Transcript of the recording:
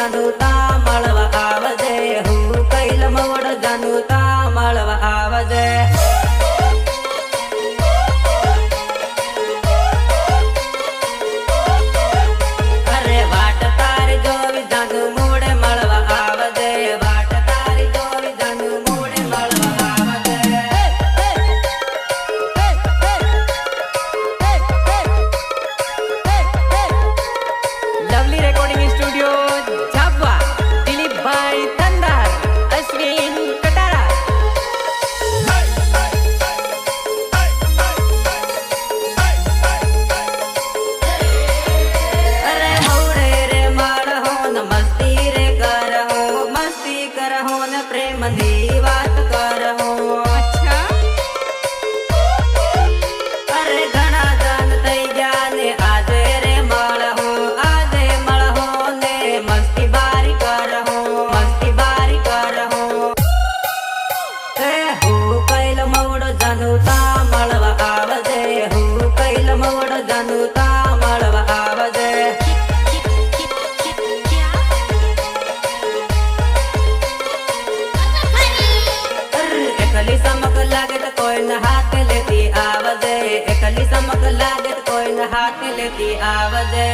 જાનું તા મળવા આવજે હું કૈલ મવડ જાનું તા મળવા આવજે અરે વાટ તારી જોવી જાનું મોડે મળવા આવજે વાટ તારી જોવી જાનું મોડે મળવા આવજે લવલી રેકોર્ડિંગ સ્ટુડિયો જાપવા દિલીપભાઈ તંદાર અશ્વિન કટારા અરે મોડે રે માળહો ન મસ્તી રે કરહો મસ્તી કરહો ને પ્રેમની વાત કરહો અરે ઘણા જન થઈ ગયા ને આજે રે મળહો આજે મળહો ને મસ્તી બારી કરહો મસ્તી બારી કરહો એ હું કૈલ મવડો જાનું તા મળવા આવજે હું કૈલ મવડો જાનું તા મળવા આવજે એકલી સમક લાગે તો કોઈને હાથ લેતી આવજે એકલી સમક લાગે તો કોઈને હાથ લેતી આવજે